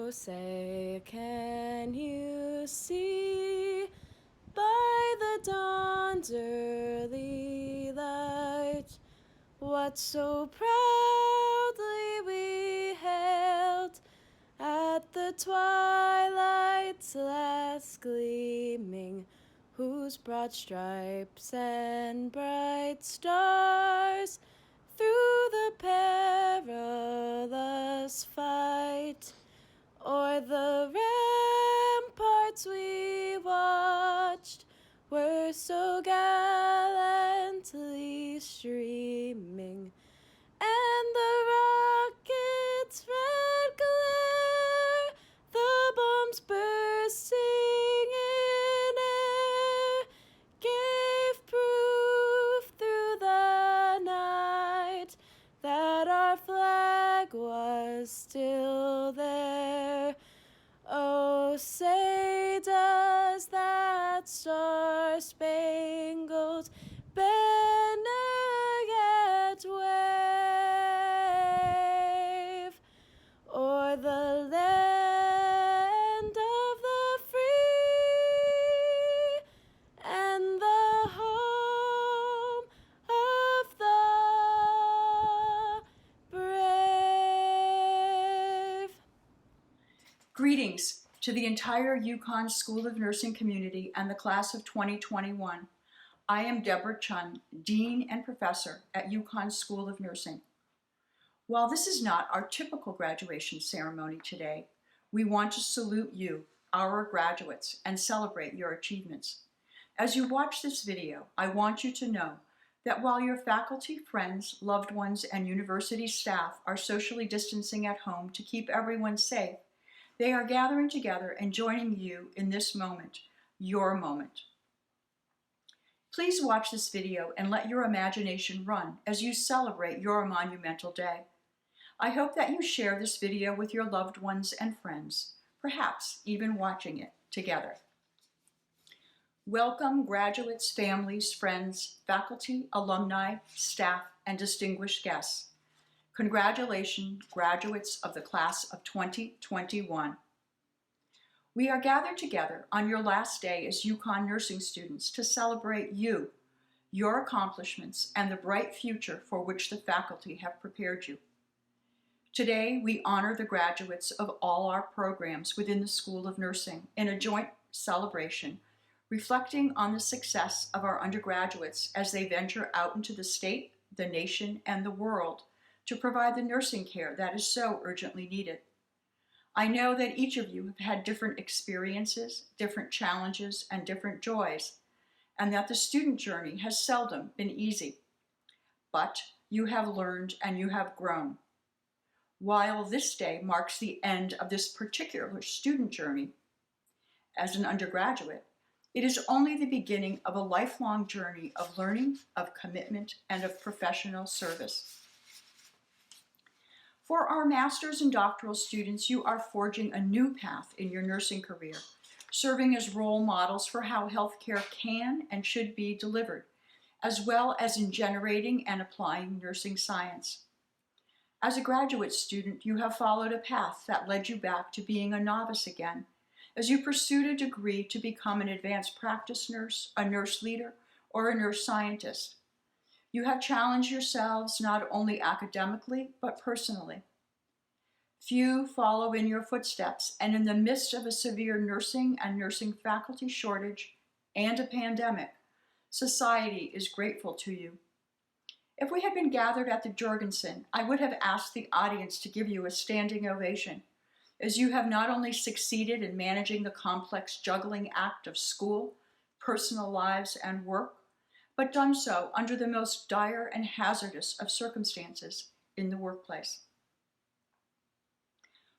Say, can you see by the dawn's early light what so proudly we hailed at the twilight's last gleaming, whose broad stripes and bright stars through the perilous fight o'er the ramparts we watched were so gallantly streaming, and the rocket's red glare, the bombs bursting in air, gave proof through the night that our flag was still there. Oh, say does that star-spangled banner yet wave o'er the land of the free and the home of the brave? Greetings to the entire UConn School of Nursing community and the class of 2021. I am Deborah Chun, Dean and Professor at UConn School of Nursing. While this is not our typical graduation ceremony today, we want to salute you, our graduates, and celebrate your achievements. As you watch this video, I want you to know that while your faculty, friends, loved ones, and university staff are socially distancing at home to keep everyone safe, they are gathering together and joining you in this moment, your moment. Please watch this video and let your imagination run as you celebrate your monumental day. I hope that you share this video with your loved ones and friends, perhaps even watching it together. Welcome, graduates, families, friends, faculty, alumni, staff, and distinguished guests. Congratulations, graduates of the class of 2021. We are gathered together on your last day as UConn nursing students to celebrate you, your accomplishments, and the bright future for which the faculty have prepared you. Today, we honor the graduates of all our programs within the School of Nursing in a joint celebration, reflecting on the success of our undergraduates as they venture out into the state, the nation, and the world to provide the nursing care that is so urgently needed. I know that each of you have had different experiences, different challenges, and different joys, and that the student journey has seldom been easy. But you have learned and you have grown. While this day marks the end of this particular student journey, as an undergraduate, it is only the beginning of a lifelong journey of learning, of commitment, and of professional service. For our master's and doctoral students, you are forging a new path in your nursing career, serving as role models for how healthcare can and should be delivered, as well as in generating and applying nursing science. As a graduate student, you have followed a path that led you back to being a novice again, as you pursued a degree to become an advanced practice nurse, a nurse leader, or a nurse scientist. You have challenged yourselves not only academically, but personally. Few follow in your footsteps, and in the midst of a severe nursing and nursing faculty shortage and a pandemic, society is grateful to you. If we had been gathered at the Jorgensen, I would have asked the audience to give you a standing ovation, as you have not only succeeded in managing the complex juggling act of school, personal lives, and work, but done so under the most dire and hazardous of circumstances in the workplace.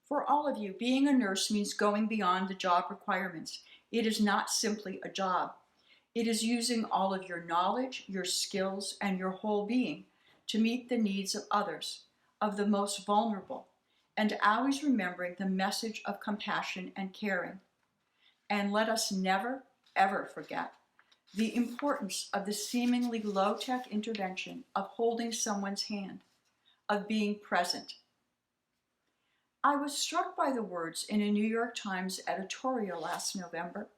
For all of you, being a nurse means going beyond the job requirements. It is not simply a job. It is using all of your knowledge, your skills, and your whole being to meet the needs of others, of the most vulnerable, and always remembering the message of compassion and caring. And let us never, ever forget the importance of the seemingly low-tech intervention of holding someone's hand, of being present. I was struck by the words in a New York Times editorial last November.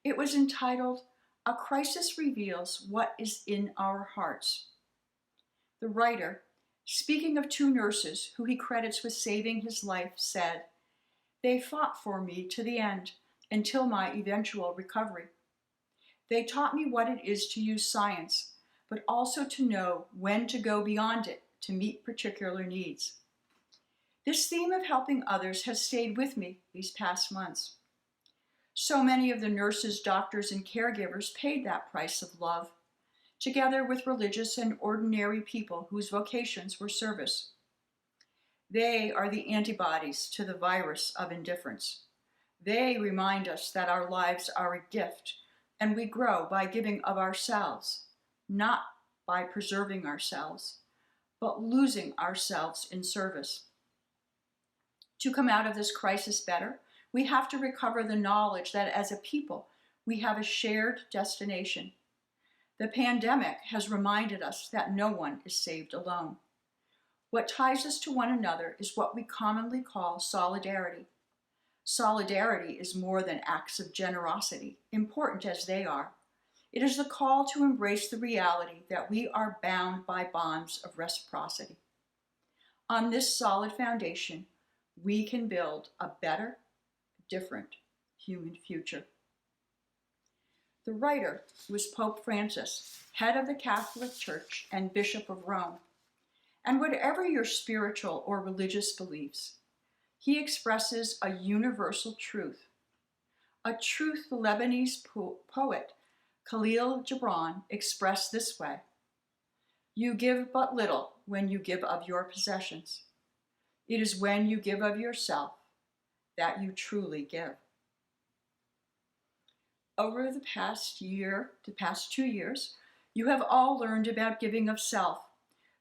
It was entitled, "A Crisis Reveals What is in Our Hearts." The writer, speaking of two nurses who he credits with saving his life, said, "They fought for me to the end, until my eventual recovery. They taught me what it is to use science, but also to know when to go beyond it to meet particular needs." This theme of helping others has stayed with me these past months. So many of the nurses, doctors, and caregivers paid that price of love, together with religious and ordinary people whose vocations were service. They are the antibodies to the virus of indifference. They remind us that our lives are a gift, and we grow by giving of ourselves, not by preserving ourselves, but losing ourselves in service. To come out of this crisis better, we have to recover the knowledge that as a people, we have a shared destination. The pandemic has reminded us that no one is saved alone. What ties us to one another is what we commonly call solidarity. Solidarity is more than acts of generosity, important as they are. It is the call to embrace the reality that we are bound by bonds of reciprocity. On this solid foundation, we can build a better, different human future. The writer was Pope Francis, head of the Catholic Church and Bishop of Rome. And whatever your spiritual or religious beliefs, he expresses a universal truth, a truth the Lebanese poet Khalil Gibran expressed this way: "You give but little when you give of your possessions. It is when you give of yourself that you truly give." Over the past 2 years, you have all learned about giving of self.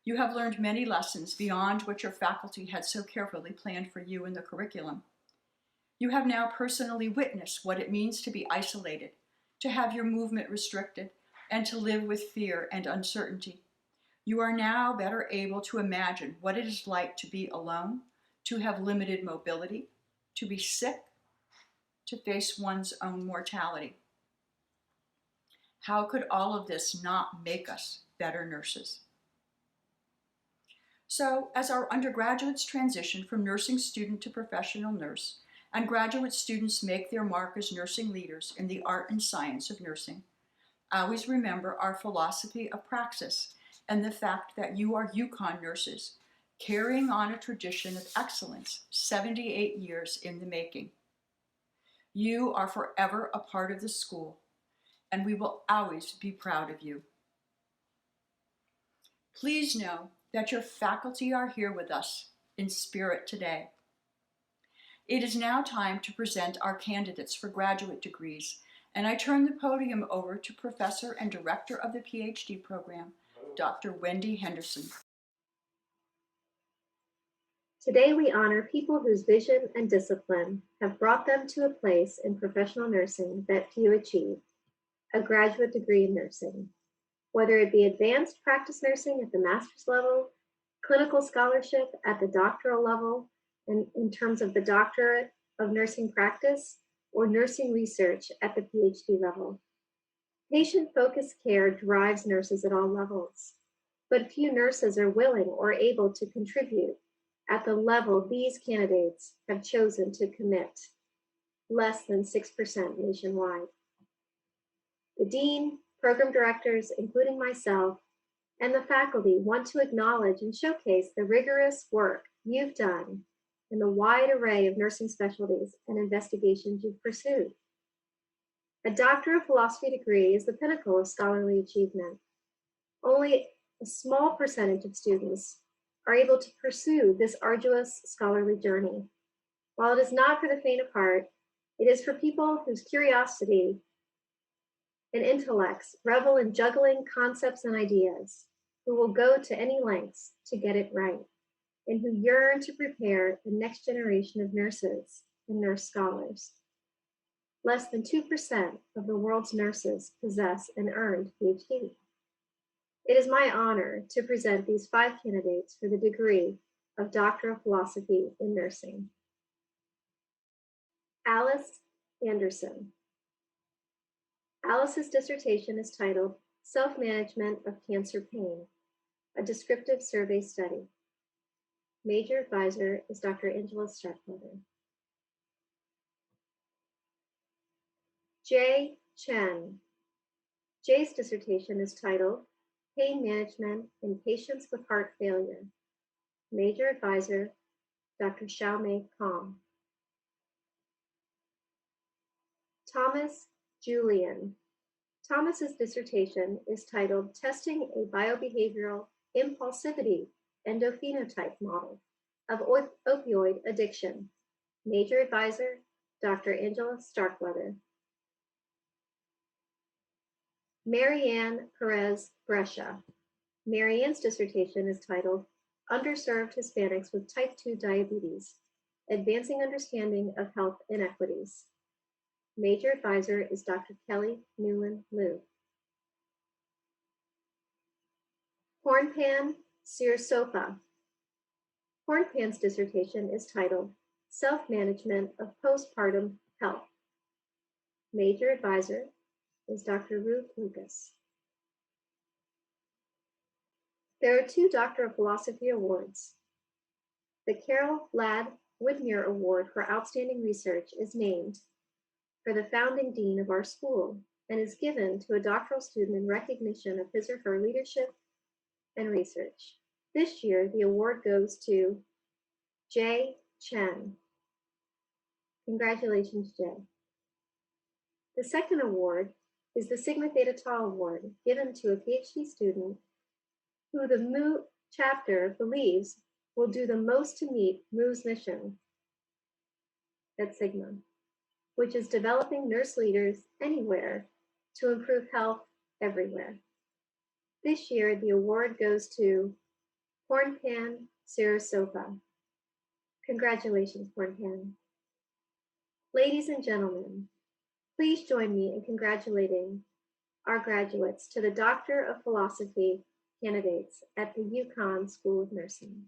You have learned many lessons beyond what your faculty had so carefully planned for you in the curriculum. You have now personally witnessed what it means to be isolated, to have your movement restricted, and to live with fear and uncertainty. You are now better able to imagine what it is like to be alone, to have limited mobility, to be sick, to face one's own mortality. How could all of this not make us better nurses? So, as our undergraduates transition from nursing student to professional nurse, and graduate students make their mark as nursing leaders in the art and science of nursing, always remember our philosophy of praxis and the fact that you are UConn nurses, carrying on a tradition of excellence 78 years in the making. You are forever a part of the school, and we will always be proud of you. Please know that your faculty are here with us in spirit today. It is now time to present our candidates for graduate degrees, and I turn the podium over to Professor and Director of the PhD program, Dr. Wendy Henderson. Today we honor people whose vision and discipline have brought them to a place in professional nursing that few achieve, a graduate degree in nursing. Whether it be advanced practice nursing at the master's level, clinical scholarship at the doctoral level, and in terms of the doctorate of nursing practice, or nursing research at the PhD level. Patient-focused care drives nurses at all levels, but few nurses are willing or able to contribute at the level these candidates have chosen to commit, less than 6% nationwide. The dean, program directors, including myself, and the faculty want to acknowledge and showcase the rigorous work you've done in the wide array of nursing specialties and investigations you've pursued. A Doctor of Philosophy degree is the pinnacle of scholarly achievement. Only a small percentage of students are able to pursue this arduous scholarly journey. While it is not for the faint of heart, it is for people whose curiosity and intellects revel in juggling concepts and ideas, who will go to any lengths to get it right, and who yearn to prepare the next generation of nurses and nurse scholars. Less than 2% of the world's nurses possess an earned PhD. It is my honor to present these 5 candidates for the degree of Doctor of Philosophy in Nursing. Alice Anderson. Alice's dissertation is titled Self-Management of Cancer Pain, a Descriptive Survey Study. Major advisor is Dr. Angela Starkweather. Jay Chen. Jay's dissertation is titled Pain Management in Patients with Heart Failure. Major advisor, Dr. Xiaomei Kong. Thomas Julian. Thomas's dissertation is titled Testing a Biobehavioral Impulsivity Endophenotype Model of Opioid Addiction. Major advisor, Dr. Angela Starkweather. Marianne Perez Brescia. Marianne's dissertation is titled Underserved Hispanics with Type 2 Diabetes, Advancing Understanding of Health Inequities. Major advisor is Dr. Kelly Newland Liu. Hornpan Sirsofa. Hornpan's dissertation is titled Self-Management of Postpartum Health. Major advisor is Dr. Ruth Lucas. There are 2 Doctor of Philosophy awards. The Carol Ladd Whitmere Award for Outstanding Research is named for the founding dean of our school and is given to a doctoral student in recognition of his or her leadership and research. This year, the award goes to Jay Chen. Congratulations, Jay. The second award is the Sigma Theta Tau Award, given to a PhD student who the MOO chapter believes will do the most to meet MOO's mission at Sigma, which is developing nurse leaders anywhere to improve health everywhere. This year, the award goes to Hornpan Sirsofa. Congratulations, Hornpan. Ladies and gentlemen, please join me in congratulating our graduates to the Doctor of Philosophy candidates at the UConn School of Nursing.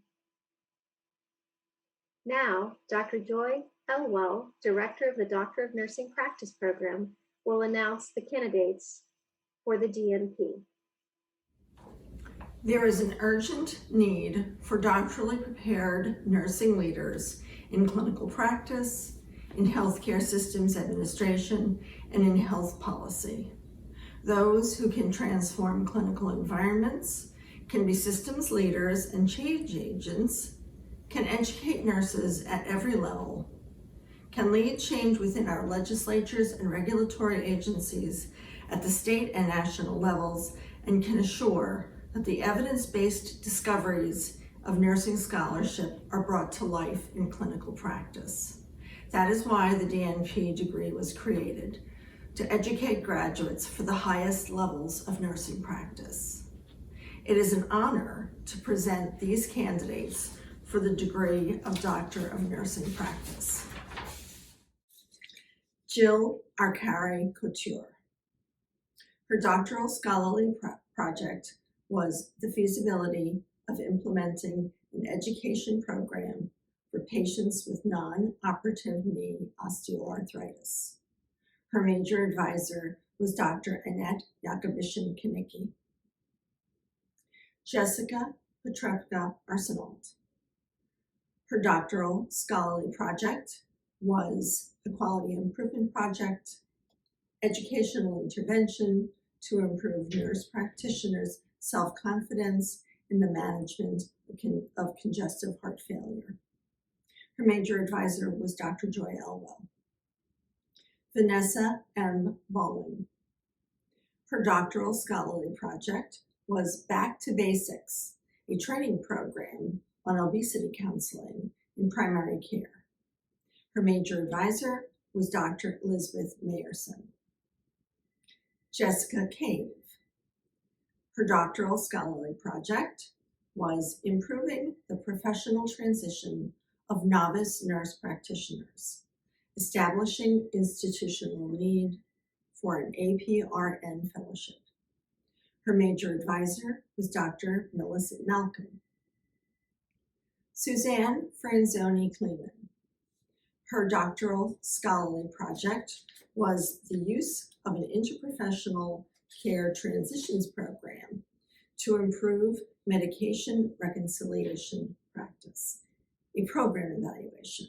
Now, Dr. Joy Elwell, Director of the Doctor of Nursing Practice Program, will announce the candidates for the DNP. There is an urgent need for doctorally prepared nursing leaders in clinical practice, in healthcare systems administration, and in health policy. Those who can transform clinical environments, can be systems leaders and change agents, can educate nurses at every level, can lead change within our legislatures and regulatory agencies at the state and national levels, and can assure that the evidence-based discoveries of nursing scholarship are brought to life in clinical practice. That is why the DNP degree was created, to educate graduates for the highest levels of nursing practice. It is an honor to present these candidates for the degree of Doctor of Nursing Practice. Jill Arcari Couture. Her doctoral scholarly project was the feasibility of implementing an education program for patients with non-operative knee osteoarthritis. Her major advisor was Dr. Annette Jakobishin-Kanicki. Jessica Petrevka Arsenault. Her doctoral scholarly project was the Quality Improvement Project, Educational Intervention to Improve Nurse Practitioners' Self-Confidence in the Management of Congestive Heart Failure. Her major advisor was Dr. Joy Elwell. Vanessa M. Bowling. Her doctoral scholarly project was Back to Basics, a training program on obesity counseling in primary care. Her major advisor was Dr. Elizabeth Mayerson. Jessica Cave. Her doctoral scholarly project was Improving the Professional Transition of Novice Nurse Practitioners, Establishing Institutional Need for an APRN Fellowship. Her major advisor was Dr. Millicent Malcolm. Suzanne Franzoni-Kleeman. Her doctoral scholarly project was the use of an interprofessional care transitions program to improve medication reconciliation practice, a program evaluation.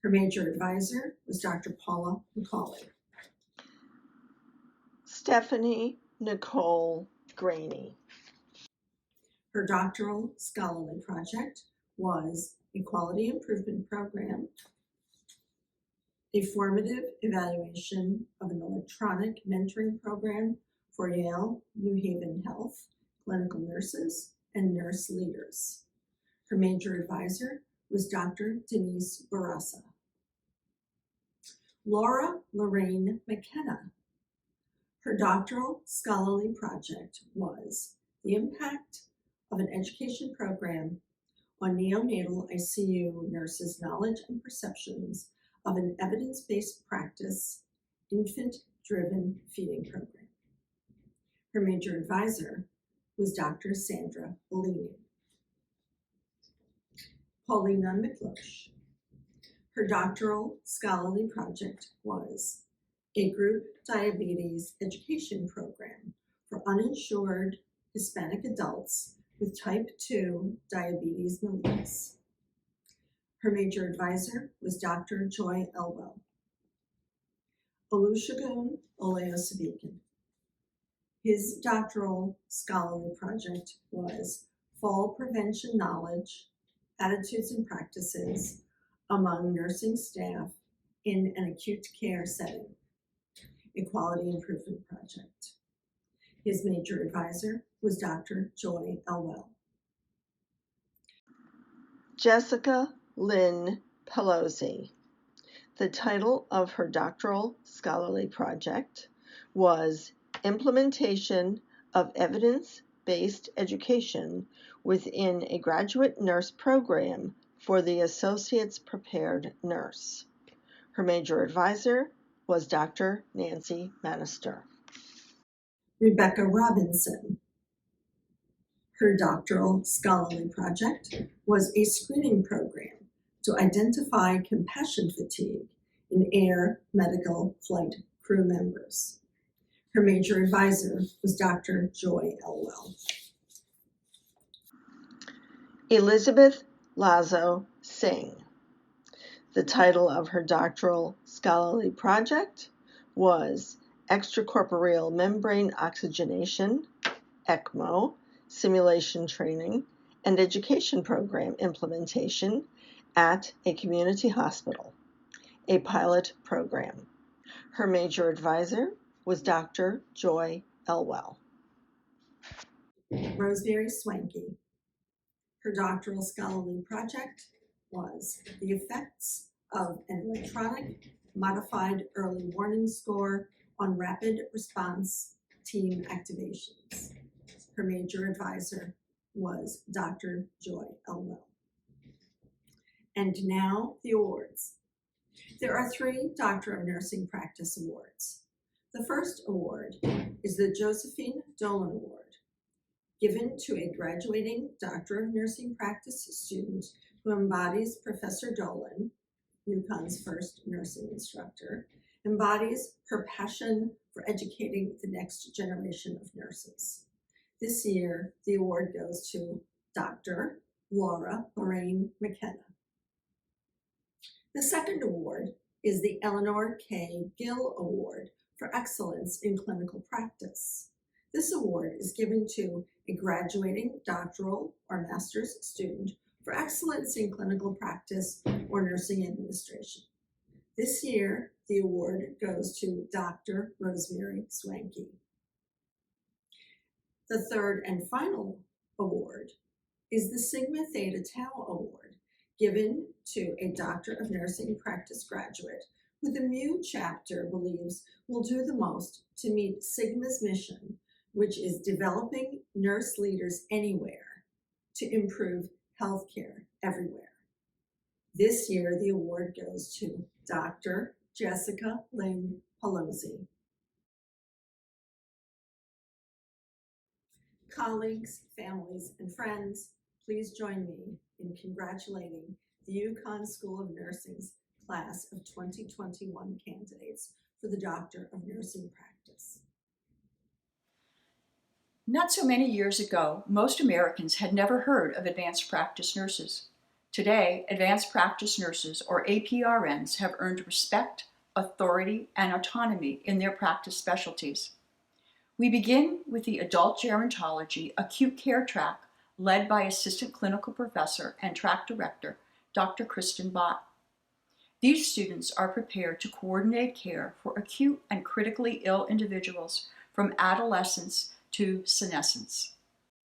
Her major advisor was Dr. Paula McCauley. Stephanie Nicole Graney. Her doctoral scholarly project was a quality improvement program, a formative evaluation of an electronic mentoring program for Yale New Haven Health clinical nurses and nurse leaders. Her major advisor was Dr. Denise Barassa. Laura Lorraine McKenna. Her doctoral scholarly project was the impact of an education program on neonatal ICU nurses' knowledge and perceptions of an evidence-based practice infant-driven feeding program. Her major advisor was Dr. Sandra Bellini. Paulina Miklosh. Her doctoral scholarly project was a group diabetes education program for uninsured Hispanic adults with type 2 diabetes mellitus. Her major advisor was Dr. Joy Elwell. Olusegun Olaosabikan. His doctoral scholarly project was Fall Prevention Knowledge, Attitudes and Practices among Nursing Staff in an Acute Care Setting, a quality improvement project. His major advisor was Dr. Joy Elwell. Jessica Lynn Pelosi. The title of her doctoral scholarly project was Implementation of Evidence-Based Education within a Graduate Nurse Program for the Associate's Prepared Nurse. Her major advisor was Dr. Nancy Manister. Rebecca Robinson. Her doctoral scholarly project was a screening program to identify compassion fatigue in air medical flight crew members. Her major advisor was Dr. Joy Elwell. Elizabeth Lazo Singh. The title of her doctoral scholarly project was Extracorporeal Membrane Oxygenation, ECMO, Simulation Training and Education Program Implementation at a Community Hospital, a pilot program. Her major advisor was Dr. Joy Elwell. Rosemary Swanky. Her doctoral scholarly project was the effects of an electronic modified early warning score on rapid response team activations. Her major advisor was Dr. Joy Elwell. And now the awards. There are 3 Doctor of Nursing Practice awards. The first award is the Josephine Dolan Award, given to a graduating Doctor of Nursing Practice student who embodies Professor Dolan, UConn's first nursing instructor, embodies her passion for educating the next generation of nurses. This year, the award goes to Dr. Laura Lorraine McKenna. The second award is the Eleanor K. Gill Award for Excellence in Clinical Practice. This award is given to a graduating doctoral or master's student for excellence in clinical practice or nursing administration. This year, the award goes to Dr. Rosemary Swanky. The third and final award is the Sigma Theta Tau Award, given to a Doctor of Nursing Practice graduate who the MU chapter believes will do the most to meet Sigma's mission, which is developing nurse leaders anywhere to improve healthcare everywhere. This year, the award goes to Dr. Jessica Lynn Pelosi. Colleagues, families, and friends, please join me in congratulating the UConn School of Nursing's class of 2021 candidates for the Doctor of Nursing practice. Not so many years ago, most Americans had never heard of advanced practice nurses. Today, advanced practice nurses, or APRNs, have earned respect, authority, and autonomy in their practice specialties. We begin with the Adult Gerontology Acute Care track, led by Assistant Clinical Professor and Track Director, Dr. Kristen Bott. These students are prepared to coordinate care for acute and critically ill individuals from adolescence to senescence.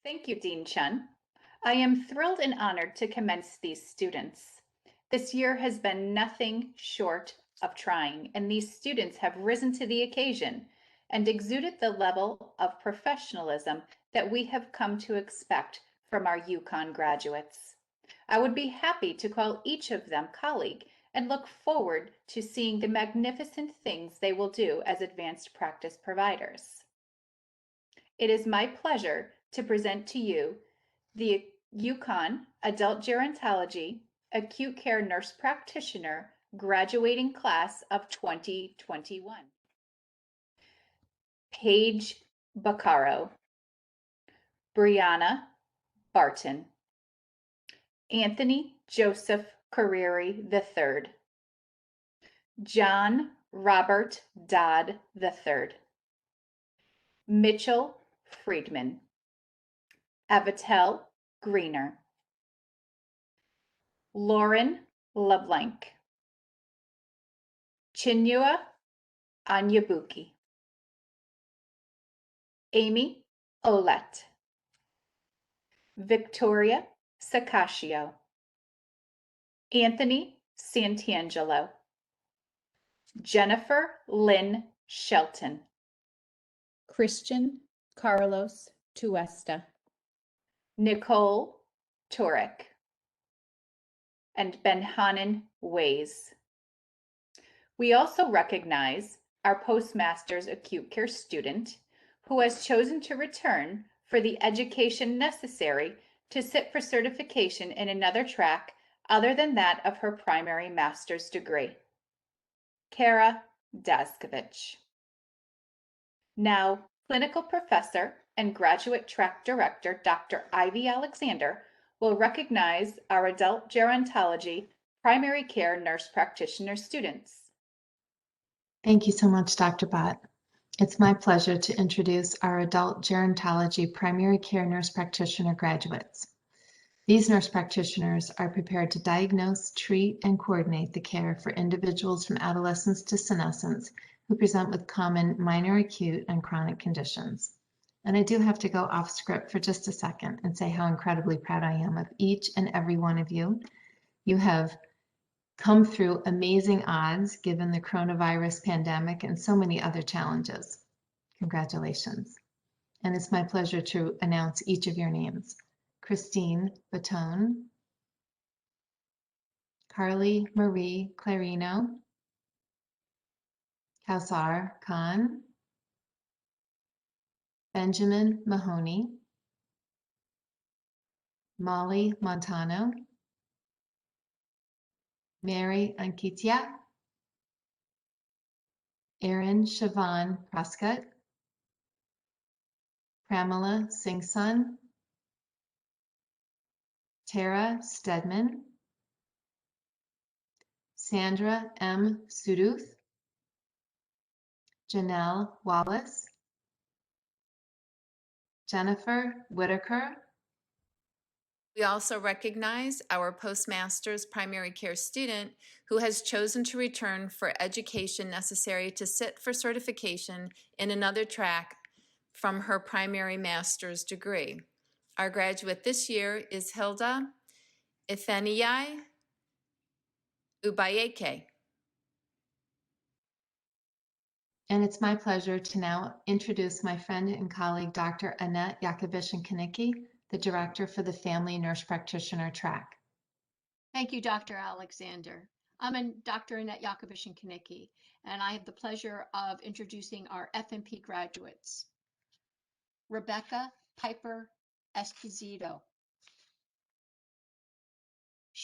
Thank you, Dean Chun. I am thrilled and honored to commence these students. This year has been nothing short of trying, and these students have risen to the occasion and exuded the level of professionalism that we have come to expect from our UConn graduates. I would be happy to call each of them colleague and look forward to seeing the magnificent things they will do as advanced practice providers. It is my pleasure to present to you the UConn Adult Gerontology Acute Care Nurse Practitioner graduating class of 2021. Paige Baccaro, Brianna Barton, Anthony Joseph Carreri III, John Robert Dodd III, Mitchell Friedman, Avatel Greener, Lauren LeBlanc, Chinua Anyabuki, Amy Olette, Victoria Sacascio, Anthony Santangelo, Jennifer Lynn Shelton, Christian Carlos Tuesta, Nicole Turek, and Benhanan Ways. We also recognize our Postmaster's Acute Care student who has chosen to return for the education necessary to sit for certification in another track other than that of her primary master's degree. Kara Daskovich. Now, Clinical Professor and Graduate Track Director Dr. Ivy Alexander will recognize our Adult Gerontology Primary Care Nurse Practitioner students. Thank you so much, Dr. Bott. It's my pleasure to introduce our Adult Gerontology Primary Care Nurse Practitioner graduates. These nurse practitioners are prepared to diagnose, treat, and coordinate the care for individuals from adolescence to senescence who present with common minor acute and chronic conditions. And I do have to go off script for just a second and say how incredibly proud I am of each and every one of you. You have come through amazing odds given the coronavirus pandemic and so many other challenges. Congratulations. And it's my pleasure to announce each of your names. Christine Batone, Carly Marie Clarino, Kausar Khan, Benjamin Mahoney, Molly Montano, Mary Ankitia, Erin Siobhan Prescott, Pramila Singson, Tara Stedman, Sandra M. Suduth, Janelle Wallace, Jennifer Whitaker. We also recognize our Postmaster's primary care student who has chosen to return for education necessary to sit for certification in another track from her primary master's degree. Our graduate this year is Hilda Ifeniyai Ubayeke. And it's my pleasure to now introduce my friend and colleague, Dr. Annette Yakovichin-Kanicki, the Director for the Family Nurse Practitioner track. Thank you, Dr. Alexander. I'm Dr. Annette Yakovichin-Kanicki, and I have the pleasure of introducing our FNP graduates. Rebecca Piper Esposito,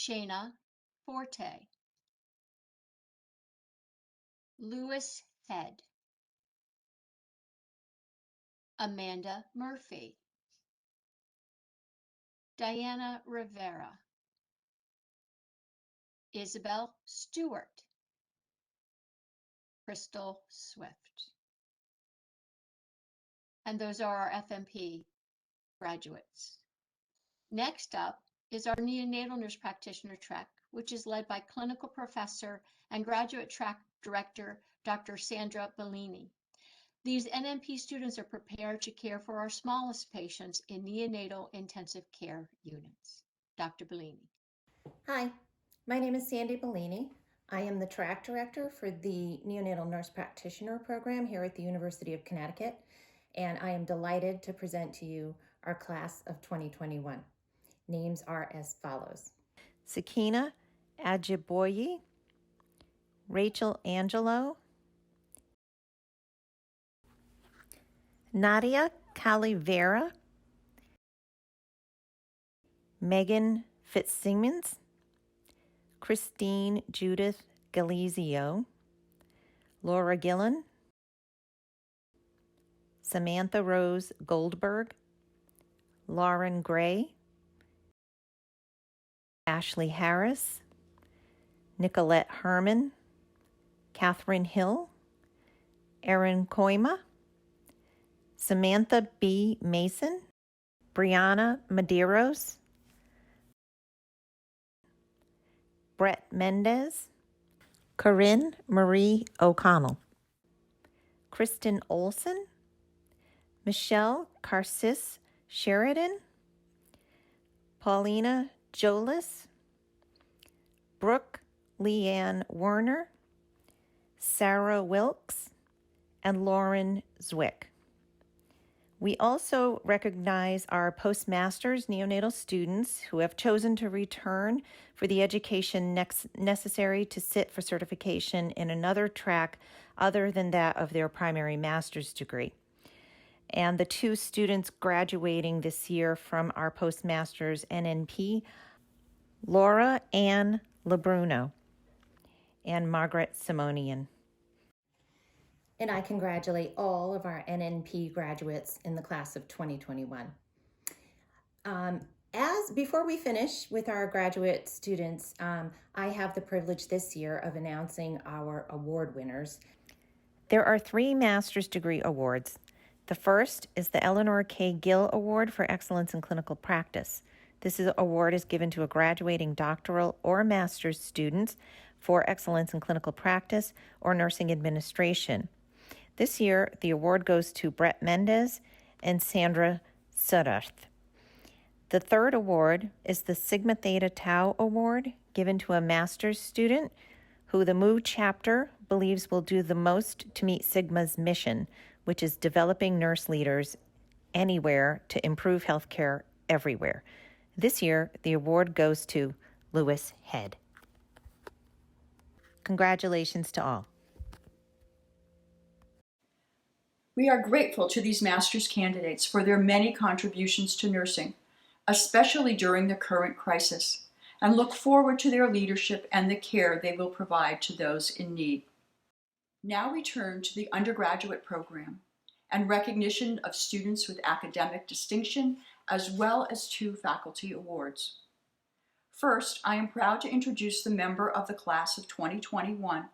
Shayna Forte, Lewis Head, Amanda Murphy, Diana Rivera, Isabel Stewart, Crystal Swift. And those are our FMP graduates. Next up is our neonatal nurse practitioner track, which is led by clinical professor and graduate track director, Dr. Sandra Bellini. These NNP students are prepared to care for our smallest patients in neonatal intensive care units. Dr. Bellini. Hi, my name is Sandy Bellini. I am the track director for the Neonatal Nurse Practitioner program here at the University of Connecticut, and I am delighted to present to you our class of 2021. Names are as follows: Sakina Ajiboye, Rachel Angelo, Nadia Calivera, Megan Fitzsimmons, Christine Judith Galizio, Laura Gillen, Samantha Rose Goldberg, Lauren Gray, Ashley Harris, Nicolette Herman, Catherine Hill, Erin Koima, Samantha B. Mason, Brianna Medeiros, Brett Mendez, Corinne Marie O'Connell, Kristen Olson, Michelle Carsis Sheridan, Paulina Jolis, Brooke Leanne Werner, Sarah Wilkes, and Lauren Zwick. We also recognize our postmasters neonatal students who have chosen to return for the education necessary to sit for certification in another track other than that of their primary master's degree. And the two students graduating this year from our postmasters NNP, Laura Ann Labruno and Margaret Simonian. And I congratulate all of our NNP graduates in the class of 2021. Before we finish with our graduate students, I have the privilege this year of announcing our award winners. There are 3 master's degree awards. The first is the Eleanor K. Gill Award for Excellence in Clinical Practice. This award is given to a graduating doctoral or master's student for excellence in clinical practice or nursing administration. This year, the award goes to Brett Mendez and Sandra Sudarth. The third award is the Sigma Theta Tau Award, given to a master's student who the MOVE chapter believes will do the most to meet Sigma's mission, which is developing nurse leaders anywhere to improve healthcare everywhere. This year, the award goes to Lewis Head. Congratulations to all. We are grateful to these master's candidates for their many contributions to nursing, especially during the current crisis, and look forward to their leadership and the care they will provide to those in need. Now we turn to the undergraduate program and recognition of students with academic distinction, as well as 2 faculty awards. First, I am proud to introduce the member of the class of 2021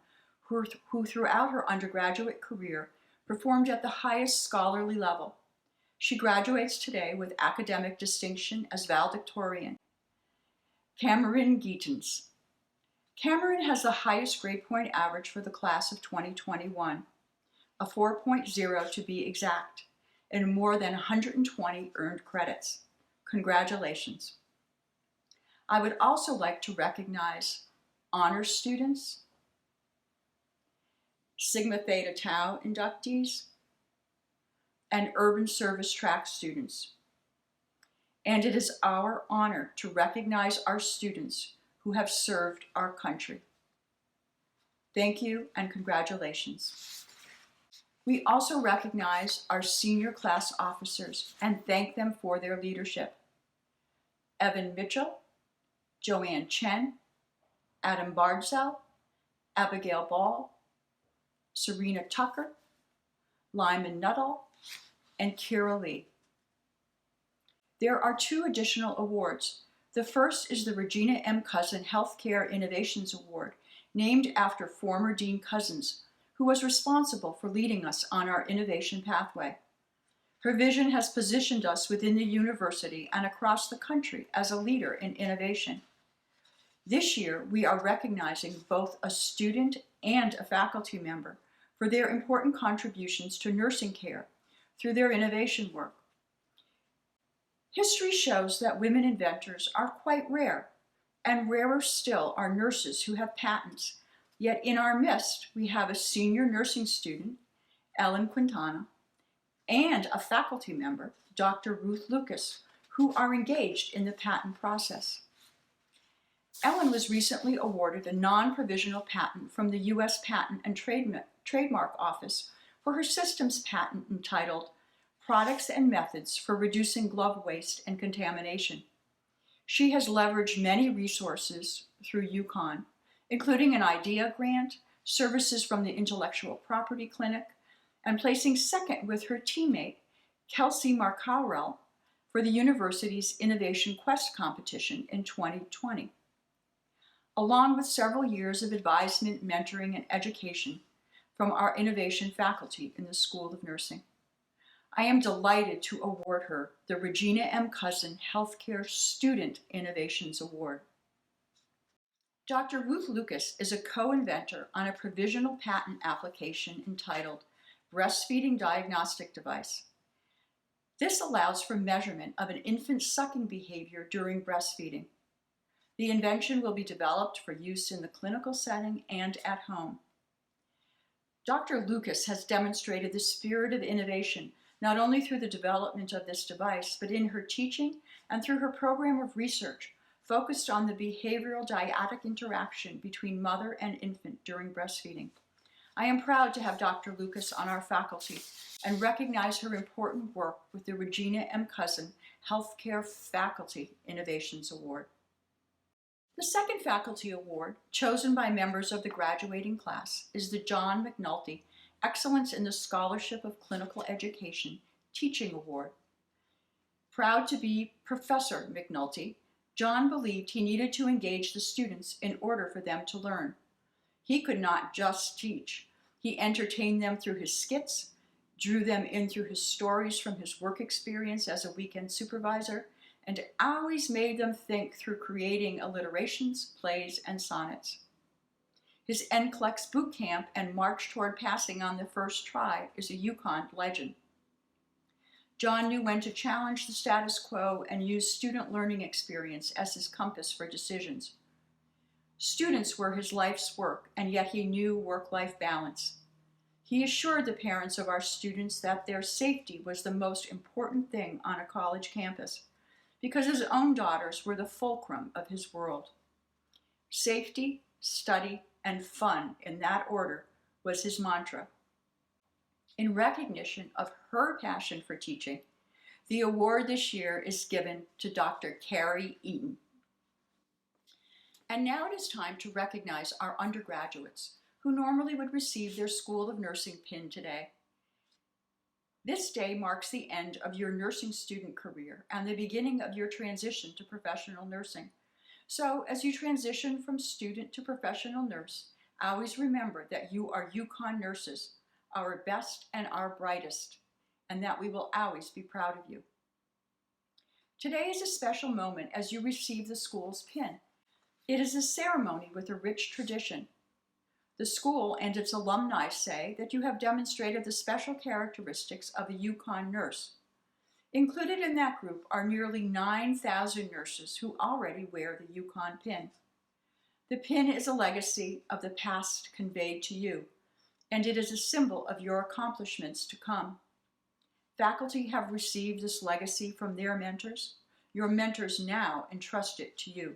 who throughout her undergraduate career performed at the highest scholarly level. She graduates today with academic distinction as valedictorian. Cameron Geetens. Cameron has the highest grade point average for the class of 2021, a 4.0 to be exact, and more than 120 earned credits. Congratulations. I would also like to recognize honors students, Sigma Theta Tau inductees, and urban service track students. And it is our honor to recognize our students who have served our country. Thank you and congratulations. We also recognize our senior class officers and thank them for their leadership. Evan Mitchell, Joanne Chen, Adam Bardzel, Abigail Ball, Serena Tucker, Lyman Nuttall, and Kira Lee. There are 2 additional awards. The first is the Regina M. Cousin Healthcare Innovations Award, named after former Dean Cousins, who was responsible for leading us on our innovation pathway. Her vision has positioned us within the university and across the country as a leader in innovation. This year, we are recognizing both a student and a faculty member for their important contributions to nursing care through their innovation work. History shows that women inventors are quite rare, and rarer still are nurses who have patents. Yet in our midst, we have a senior nursing student, Ellen Quintana, and a faculty member, Dr. Ruth Lucas, who are engaged in the patent process. Ellen was recently awarded a non-provisional patent from the U.S. Patent and Trademark Office for her systems patent entitled Products and Methods for Reducing Glove Waste and Contamination. She has leveraged many resources through UConn, including an IDEA grant, services from the Intellectual Property Clinic, and placing second with her teammate, Kelsey Marcowrell, for the university's Innovation Quest competition in 2020. Along with several years of advisement, mentoring, and education from our innovation faculty in the School of Nursing. I am delighted to award her the Regina M. Cousin Healthcare Student Innovations Award. Dr. Ruth Lucas is a co-inventor on a provisional patent application entitled Breastfeeding Diagnostic Device. This allows for measurement of an infant's sucking behavior during breastfeeding. The invention will be developed for use in the clinical setting and at home. Dr. Lucas has demonstrated the spirit of innovation not only through the development of this device, but in her teaching and through her program of research focused on the behavioral dyadic interaction between mother and infant during breastfeeding. I am proud to have Dr. Lucas on our faculty and recognize her important work with the Regina M. Cousin Healthcare Faculty Innovations Award. The second faculty award, chosen by members of the graduating class, is the John McNulty Excellence in the Scholarship of Clinical Education Teaching Award. Proud to be Professor McNulty, John believed he needed to engage the students in order for them to learn. He could not just teach. He entertained them through his skits, drew them in through his stories from his work experience as a weekend supervisor, and always made them think through creating alliterations, plays, and sonnets. His NCLEX boot camp and march toward passing on the first try is a UConn legend. John knew when to challenge the status quo and use student learning experience as his compass for decisions. Students were his life's work, and yet he knew work-life balance. He assured the parents of our students that their safety was the most important thing on a college campus, because his own daughters were the fulcrum of his world. Safety, study, and fun, in that order, was his mantra. In recognition of her passion for teaching, the award this year is given to Dr. Carrie Eaton. And now it is time to recognize our undergraduates, who normally would receive their School of Nursing pin today. This day marks the end of your nursing student career and the beginning of your transition to professional nursing. So, as you transition from student to professional nurse, always remember that you are UConn nurses, our best and our brightest, and that we will always be proud of you. Today is a special moment as you receive the school's pin. It is a ceremony with a rich tradition. The school and its alumni say that you have demonstrated the special characteristics of a UConn nurse. Included in that group are nearly 9,000 nurses who already wear the UConn pin. The pin is a legacy of the past conveyed to you, and it is a symbol of your accomplishments to come. Faculty have received this legacy from their mentors. Your mentors now entrust it to you.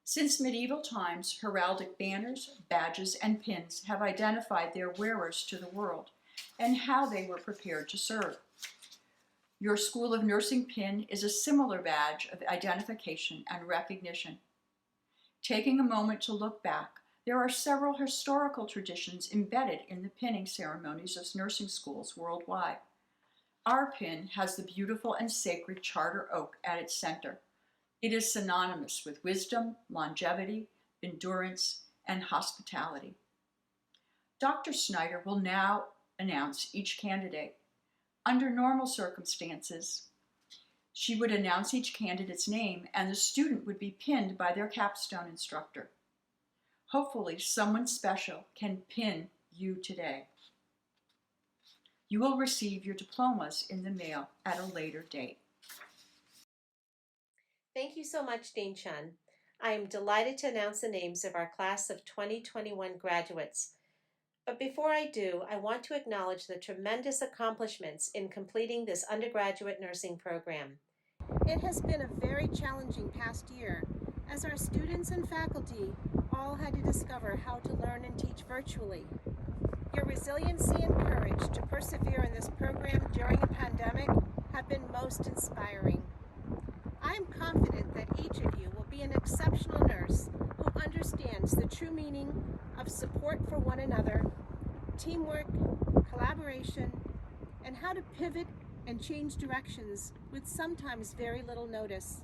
Since medieval times, heraldic banners, badges, and pins have identified their wearers to the world and how they were prepared to serve. Your School of Nursing pin is a similar badge of identification and recognition. Taking a moment to look back, there are several historical traditions embedded in the pinning ceremonies of nursing schools worldwide. Our pin has the beautiful and sacred charter oak at its center. It is synonymous with wisdom, longevity, endurance, and hospitality. Dr. Snyder will now announce each candidate. Under normal circumstances, she would announce each candidate's name and the student would be pinned by their capstone instructor. Hopefully, someone special can pin you today. You will receive your diplomas in the mail at a later date. Thank you so much, Dean Chun. I am delighted to announce the names of our class of 2021 graduates. But before I do, I want to acknowledge the tremendous accomplishments in completing this undergraduate nursing program. It has been a very challenging past year, as our students and faculty all had to discover how to learn and teach virtually. Your resiliency and courage to persevere in this program during a pandemic have been most inspiring. I am confident that each of you will be an exceptional nurse who understands the true meaning of support for one another, teamwork, collaboration, and how to pivot and change directions with sometimes very little notice.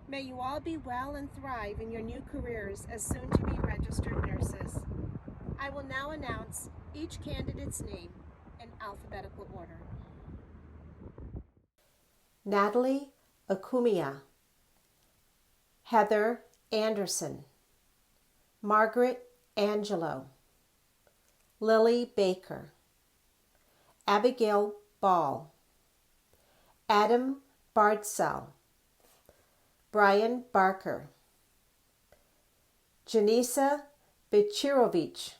May you all be well and thrive in your new careers as soon-to-be registered nurses. I will now announce each candidate's name in alphabetical order. Natalie Akumia, Heather Anderson, Margaret Angelo, Lily Baker, Abigail Ball, Adam Bardsell, Brian Barker, Janisa Bechirovich,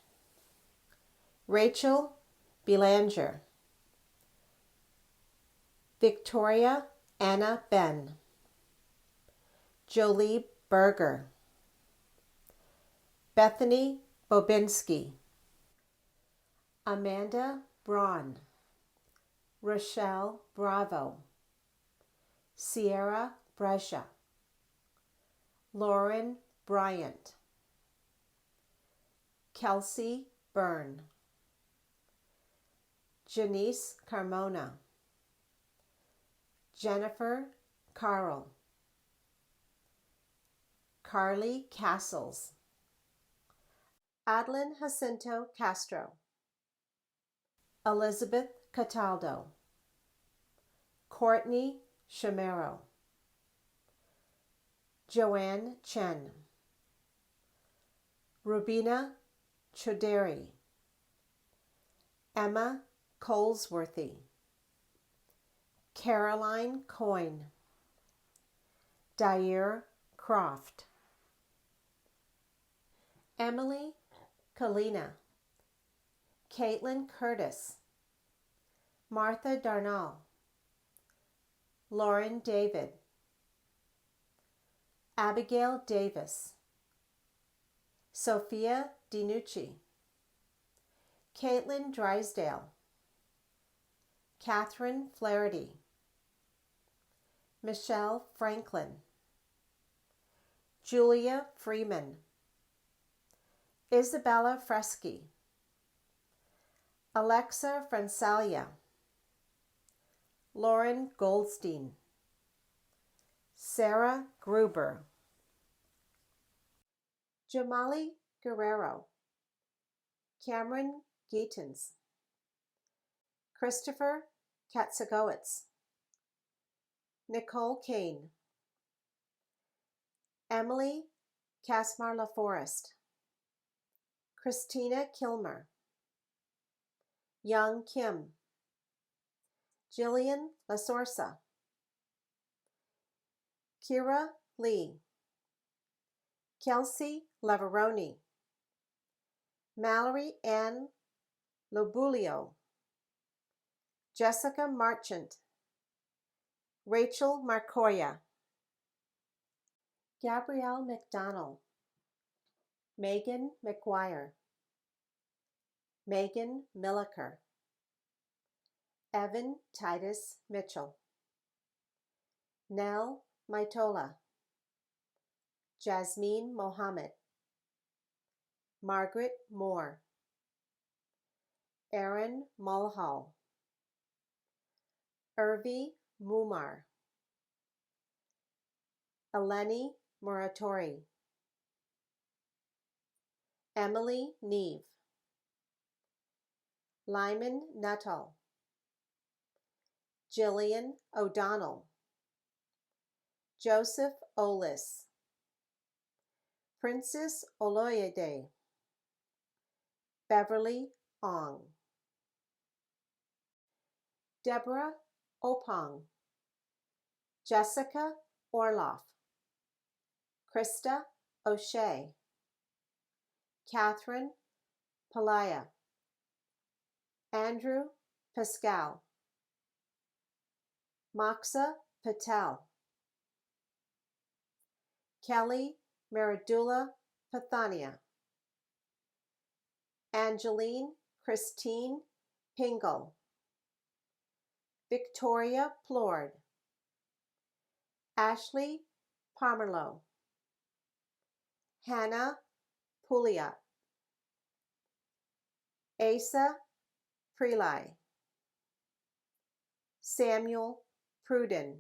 Rachel Belanger, Victoria Anna Ben, Jolie Berger, Bethany Bobinski, Amanda Braun, Rochelle Bravo, Sierra Brescia, Lauren Bryant, Kelsey Byrne, Janice Carmona, Jennifer Carl, Carly Castles, Adlin Jacinto Castro, Elizabeth Cataldo, Courtney Chamero, Joanne Chen, Rubina Choderi, Emma Colesworthy, Caroline Coyne, Dyer Croft, Emily Kalina, Caitlin Curtis, Martha Darnall, Lauren David, Abigail Davis, Sophia DiNucci, Caitlin Drysdale, Catherine Flaherty, Michelle Franklin, Julia Freeman, Isabella Freschi, Alexa Fransalia, Lauren Goldstein, Sarah Gruber, Jamali Guerrero, Cameron Geetens, Christopher Katsagowitz, Nicole Kane, Emily Casmar LaForest, Christina Kilmer, Young Kim, Jillian Lasorsa, Kira Lee, Kelsey Lavaroni, Mallory Ann Lobulio, Jessica Marchant, Rachel Marcoya, Gabrielle McDonald, Megan McGuire, Megan Milliker, Evan Titus Mitchell, Nell Maitola, Jasmine Mohammed, Margaret Moore, Aaron Mulhall, Irvi Mumar, Eleni Muratori, Emily Neve, Lyman Nuttall, Jillian O'Donnell, Joseph Olis, Princess Oloyede, Beverly Ong, Deborah Opong, Jessica Orloff, Krista O'Shea, Catherine Palaya, Andrew Pascal, Moxa Patel, Kelly Maradula Pathania, Angeline Christine Pingle, Victoria Plord, Ashley Pomerlo, Hannah Pouliot, Asa Prelai, Samuel Pruden,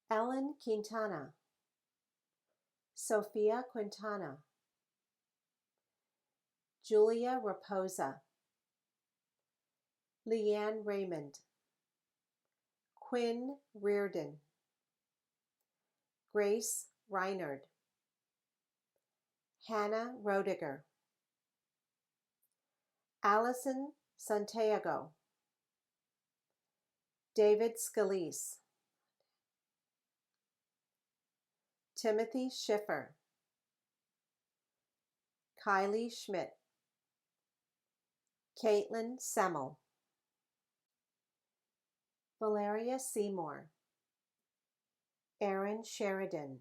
Ellen Quintana, Sophia Quintana, Julia Raposa, Leanne Raymond, Quinn Reardon, Grace Reinard, Hannah Rodiger, Allison Santiago, David Scalise, Timothy Schiffer, Kylie Schmidt, Caitlin Semmel, Valeria Seymour, Aaron Sheridan,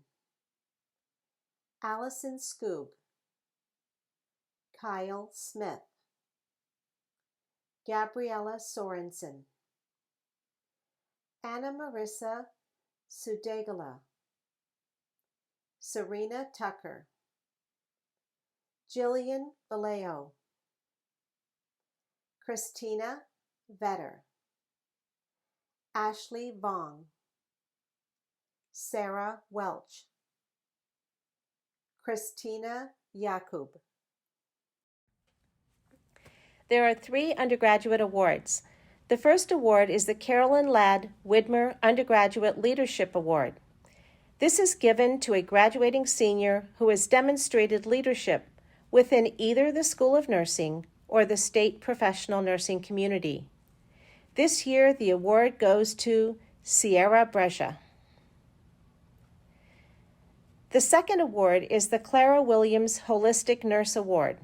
Allison Skoog, Kyle Smith, Gabriella Sorensen, Anna Marissa Sudegala, Serena Tucker, Jillian Vallejo, Christina Vetter, Ashley Vong, Sarah Welch, Christina Yakub. There are 3 undergraduate awards. The first award is the Carolyn Ladd Widmer Undergraduate Leadership Award. This is given to a graduating senior who has demonstrated leadership within either the School of Nursing or the state professional nursing community. This year, the award goes to Sierra Brescia. The second award is the Clara Williams Holistic Nurse Award.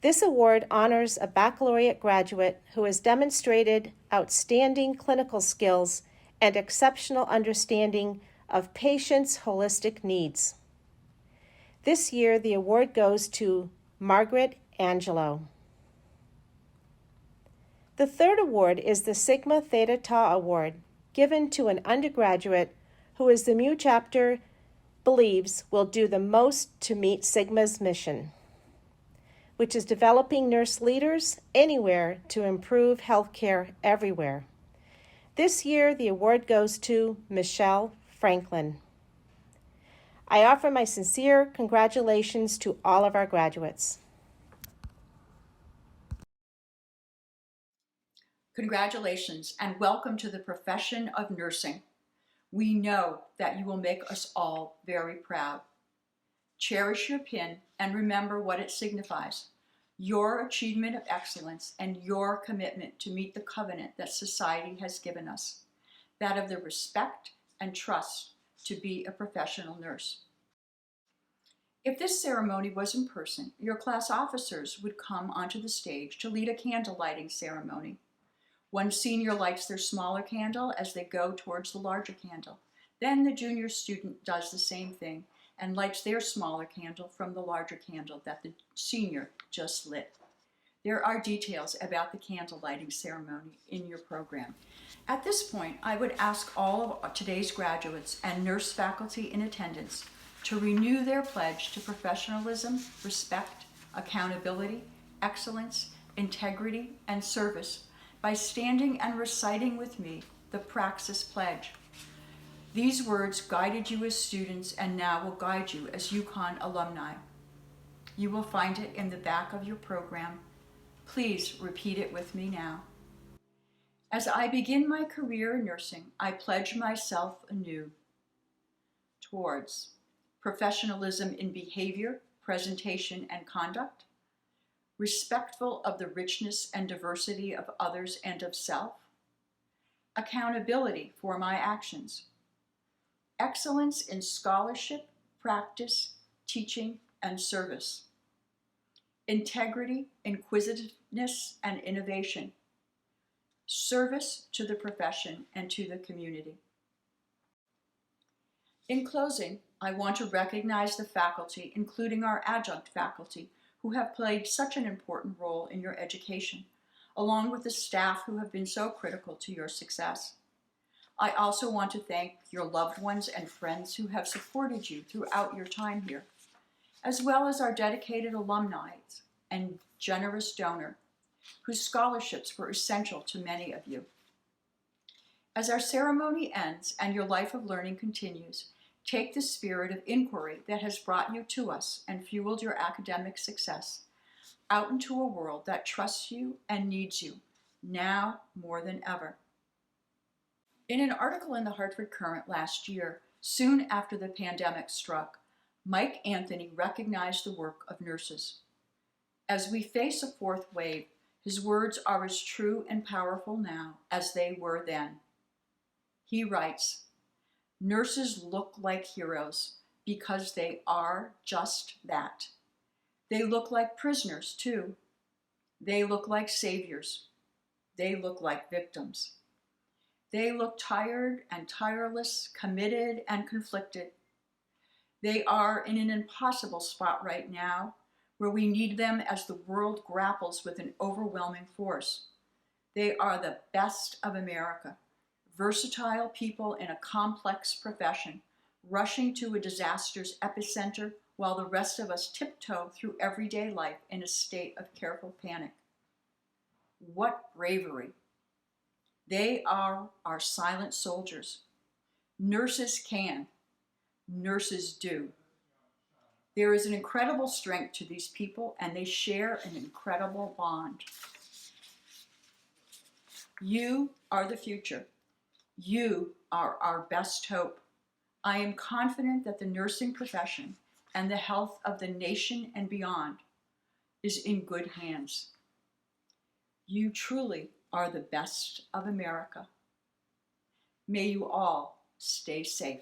This award honors a baccalaureate graduate who has demonstrated outstanding clinical skills and exceptional understanding of patients' holistic needs. This year, the award goes to Margaret Angelo. The third award is the Sigma Theta Tau Award, given to an undergraduate who, as the MU chapter believes, will do the most to meet Sigma's mission, which is developing nurse leaders anywhere to improve healthcare everywhere. This year, the award goes to Michelle Franklin. I offer my sincere congratulations to all of our graduates. Congratulations and welcome to the profession of nursing. We know that you will make us all very proud. Cherish your pin and remember what it signifies: your achievement of excellence and your commitment to meet the covenant that society has given us, that of the respect and trust to be a professional nurse. If this ceremony was in person, your class officers would come onto the stage to lead a candle lighting ceremony. One senior lights their smaller candle as they go towards the larger candle. Then the junior student does the same thing and lights their smaller candle from the larger candle that the senior just lit. There are details about the candle lighting ceremony in your program. At this point, I would ask all of today's graduates and nurse faculty in attendance to renew their pledge to professionalism, respect, accountability, excellence, integrity, and service by standing and reciting with me the Praxis Pledge. These words guided you as students and now will guide you as UConn alumni. You will find it in the back of your program. Please repeat it with me now. As I begin my career in nursing, I pledge myself anew towards professionalism in behavior, presentation, and conduct, respectful of the richness and diversity of others and of self, accountability for my actions, excellence in scholarship, practice, teaching, and service, integrity, inquisitiveness, and innovation, service to the profession and to the community. In closing, I want to recognize the faculty, including our adjunct faculty, who have played such an important role in your education, along with the staff who have been so critical to your success. I also want to thank your loved ones and friends who have supported you throughout your time here, as well as our dedicated alumni and generous donor, whose scholarships were essential to many of you. As our ceremony ends and your life of learning continues, take the spirit of inquiry that has brought you to us and fueled your academic success out into a world that trusts you and needs you, now more than ever. In an article in the Hartford Courant last year, soon after the pandemic struck, Mike Anthony recognized the work of nurses. As we face a fourth wave, his words are as true and powerful now as they were then. He writes, "Nurses look like heroes because they are just that. They look like prisoners too. They look like saviors. They look like victims. They look tired and tireless, committed and conflicted. They are in an impossible spot right now where we need them as the world grapples with an overwhelming force. They are the best of America, versatile people in a complex profession, rushing to a disaster's epicenter while the rest of us tiptoe through everyday life in a state of careful panic. What bravery! They are our silent soldiers. Nurses can. Nurses do. There is an incredible strength to these people, and they share an incredible bond. You are the future. You are our best hope. I am confident that the nursing profession and the health of the nation and beyond is in good hands. You truly are the best of America. May you all stay safe.